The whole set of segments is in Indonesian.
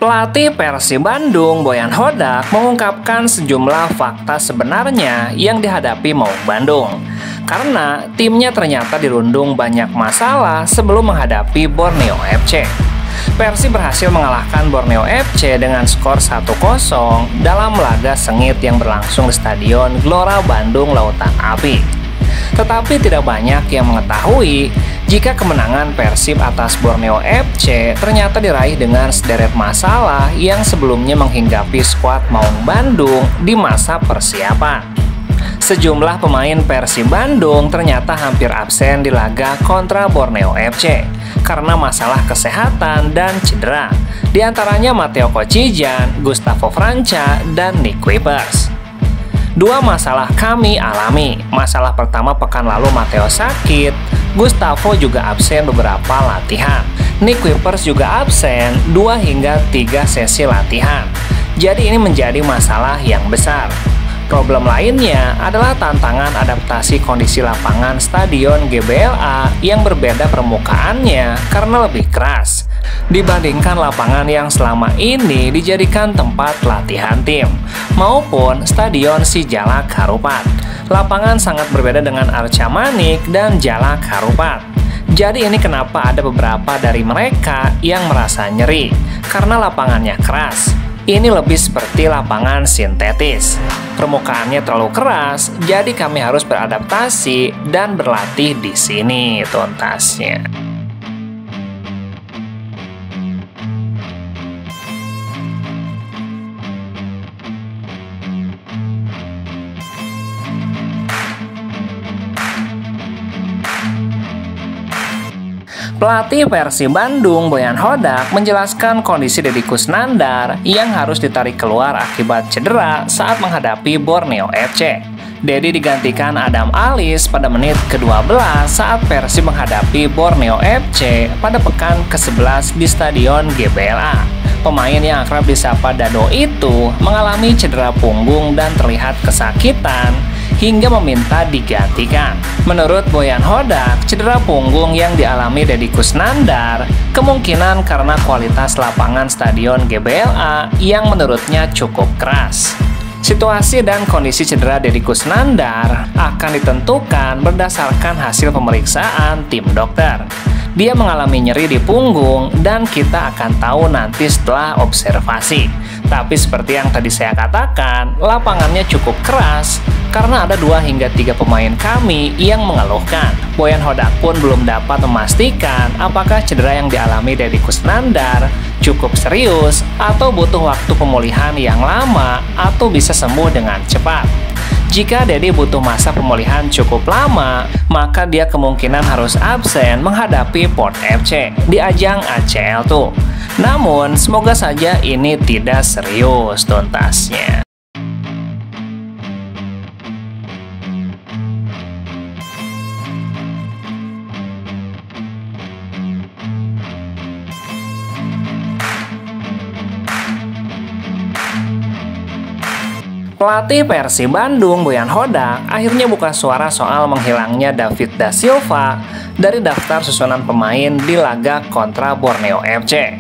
Pelatih Persib Bandung, Boyan Hodak, mengungkapkan sejumlah fakta sebenarnya yang dihadapi Maung Bandung. Karena timnya ternyata dirundung banyak masalah sebelum menghadapi Borneo FC. Persib berhasil mengalahkan Borneo FC dengan skor 1-0 dalam laga sengit yang berlangsung di Stadion Gelora Bandung Lautan Api. Tetapi tidak banyak yang mengetahui jika kemenangan Persib atas Borneo FC ternyata diraih dengan sederet masalah yang sebelumnya menghinggapi skuad Maung Bandung di masa persiapan. Sejumlah pemain Persib Bandung ternyata hampir absen di laga kontra Borneo FC karena masalah kesehatan dan cedera. Di antaranya Matteo Kocijan, Gustavo Franca, dan Nick Kuipers. Dua masalah kami alami. Masalah pertama pekan lalu Matteo sakit, Gustavo juga absen beberapa latihan. Nick Kuipers juga absen 2 hingga 3 sesi latihan. Jadi ini menjadi masalah yang besar. Problem lainnya adalah tantangan adaptasi kondisi lapangan Stadion GBLA yang berbeda permukaannya karena lebih keras dibandingkan lapangan yang selama ini dijadikan tempat latihan tim, maupun Stadion Sijalak Harupat. Lapangan sangat berbeda dengan Arca Manik dan Jalak Harupat. Jadi ini kenapa ada beberapa dari mereka yang merasa nyeri, karena lapangannya keras. Ini lebih seperti lapangan sintetis. Permukaannya terlalu keras, jadi kami harus beradaptasi dan berlatih di sini tuntasnya. Pelatih Persib Bandung, Boyan Hodak, menjelaskan kondisi Deddy Kusnandar yang harus ditarik keluar akibat cedera saat menghadapi Borneo FC. Deddy digantikan Adam Alis pada menit ke-12 saat Persib menghadapi Borneo FC pada pekan ke-11 di Stadion GBLA. Pemain yang akrab disapa Dado itu mengalami cedera punggung dan terlihat kesakitan hingga meminta digantikan. Menurut Boyan Hodak, cedera punggung yang dialami Deddy Kusnandar kemungkinan karena kualitas lapangan Stadion GBLA yang menurutnya cukup keras. Situasi dan kondisi cedera Deddy Kusnandar akan ditentukan berdasarkan hasil pemeriksaan tim dokter. Dia mengalami nyeri di punggung dan kita akan tahu nanti setelah observasi. Tapi seperti yang tadi saya katakan, lapangannya cukup keras karena ada 2 hingga 3 pemain kami yang mengeluhkan. Boyan Hodak pun belum dapat memastikan apakah cedera yang dialami Deddy Kusnandar cukup serius atau butuh waktu pemulihan yang lama atau bisa sembuh dengan cepat. Jika Deddy butuh masa pemulihan cukup lama, maka dia kemungkinan harus absen menghadapi Port FC di ajang ACL tuh. Namun, semoga saja ini tidak serius tuntasnya. Pelatih Persib Bandung, Boyan Hodak, akhirnya buka suara soal menghilangnya David Da Silva dari daftar susunan pemain di laga kontra Borneo FC.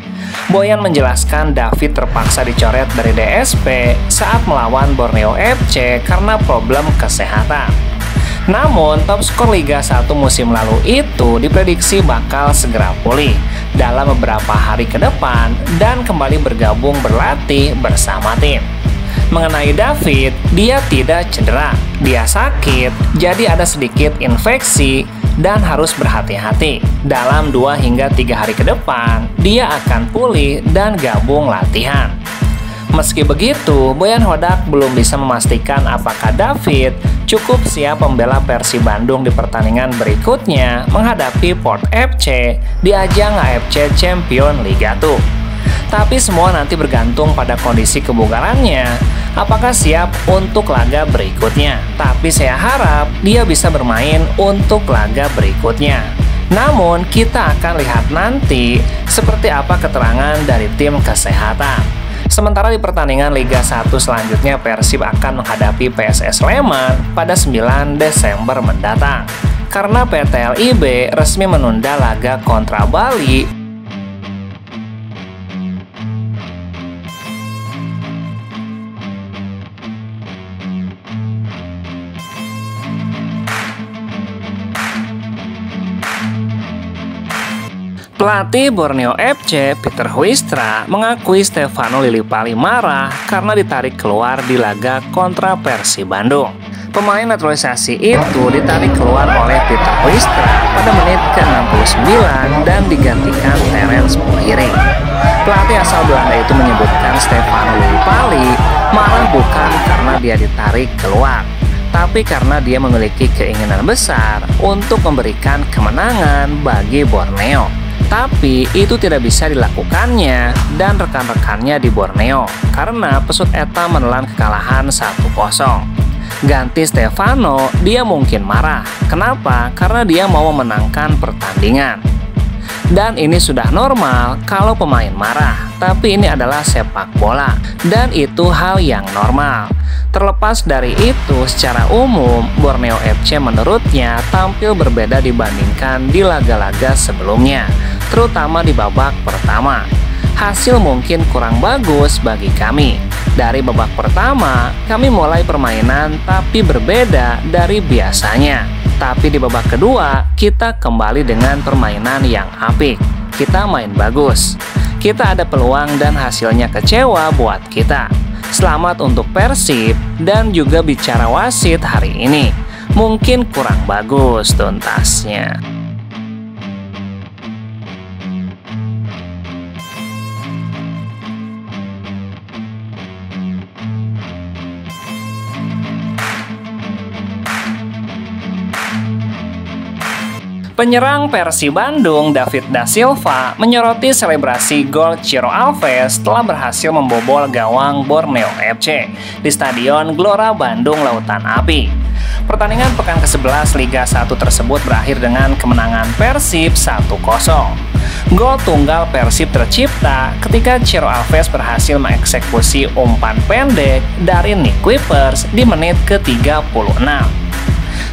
Boyan menjelaskan David terpaksa dicoret dari DSP saat melawan Borneo FC karena problem kesehatan. Namun, top skor Liga 1 musim lalu itu diprediksi bakal segera pulih dalam beberapa hari ke depan dan kembali bergabung berlatih bersama tim. Mengenai David, dia tidak cedera, dia sakit, jadi ada sedikit infeksi dan harus berhati-hati. Dalam 2 hingga 3 hari ke depan, dia akan pulih dan gabung latihan. Meski begitu, Boyan Hodak belum bisa memastikan apakah David cukup siap membela Persib Bandung di pertandingan berikutnya menghadapi Port FC di ajang AFC Champions Liga 2. Tapi semua nanti bergantung pada kondisi kebugarannya, apakah siap untuk laga berikutnya. Tapi saya harap dia bisa bermain untuk laga berikutnya. Namun kita akan lihat nanti seperti apa keterangan dari tim kesehatan. Sementara di pertandingan Liga 1 selanjutnya Persib akan menghadapi PSS Sleman pada 9 Desember mendatang. Karena PT LIB resmi menunda laga kontra Bali Pelatih Borneo FC, Peter Huistra, mengakui Stefano Lillipali marah karena ditarik keluar di laga kontra Persib Bandung. Pemain naturalisasi itu ditarik keluar oleh Peter Huistra pada menit ke-69 dan digantikan Terence Bohiri. Pelatih asal Belanda itu menyebutkan Stefano Lillipali marah bukan karena dia ditarik keluar, tapi karena dia memiliki keinginan besar untuk memberikan kemenangan bagi Borneo. Tapi itu tidak bisa dilakukannya dan rekan-rekannya di Borneo karena pesut eta menelan kekalahan 1-0. Ganti Stefano, dia mungkin marah. Kenapa? Karena dia mau memenangkan pertandingan. Dan ini sudah normal kalau pemain marah, tapi ini adalah sepak bola dan itu hal yang normal. Terlepas dari itu, secara umum Borneo FC menurutnya tampil berbeda dibandingkan di laga-laga sebelumnya, terutama di babak pertama. Hasil mungkin kurang bagus bagi kami. Dari babak pertama, kami mulai permainan tapi berbeda dari biasanya. Tapi di babak kedua, kita kembali dengan permainan yang apik. Kita main bagus. Kita ada peluang dan hasilnya kecewa buat kita. Selamat untuk Persib dan juga bicara wasit hari ini. Mungkin kurang bagus tuntasnya. Penyerang Persib Bandung, David da Silva, menyoroti selebrasi gol Ciro Alves setelah berhasil membobol gawang Borneo FC di Stadion Gelora Bandung Lautan Api. Pertandingan pekan ke-11 Liga 1 tersebut berakhir dengan kemenangan Persib 1-0. Gol tunggal Persib tercipta ketika Ciro Alves berhasil mengeksekusi umpan pendek dari Nick Kuipers di menit ke-36.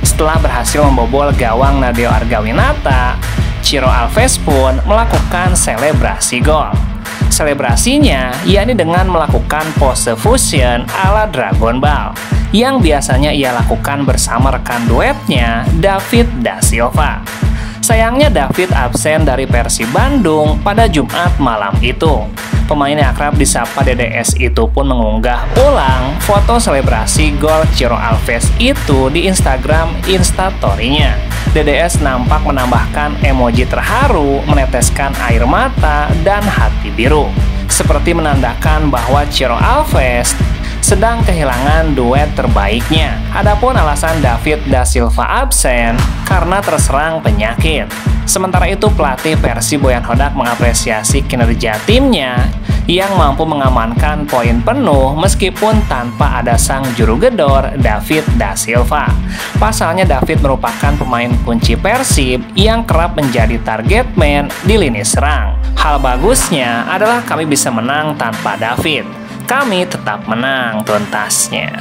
Setelah berhasil membobol gawang Nadeo Argawinata, Ciro Alves pun melakukan selebrasi gol. Selebrasinya yakni dengan melakukan pose fusion ala Dragon Ball yang biasanya ia lakukan bersama rekan duetnya David da Silva. Sayangnya David absen dari Persib Bandung pada Jumat malam itu. Pemain yang akrab disapa DDS itu pun mengunggah ulang foto selebrasi gol Ciro Alves itu di Instagram Instastory-nya. DDS nampak menambahkan emoji terharu, meneteskan air mata, dan hati biru. Seperti menandakan bahwa Ciro Alves sedang kehilangan duet terbaiknya. Adapun alasan David da Silva absen karena terserang penyakit. Sementara itu pelatih Persib Boyan Hodak mengapresiasi kinerja timnya yang mampu mengamankan poin penuh meskipun tanpa ada sang juru gedor David da Silva. Pasalnya David merupakan pemain kunci Persib yang kerap menjadi target man di lini serang. Hal bagusnya adalah kami bisa menang tanpa David. Kami tetap menang tuntasnya.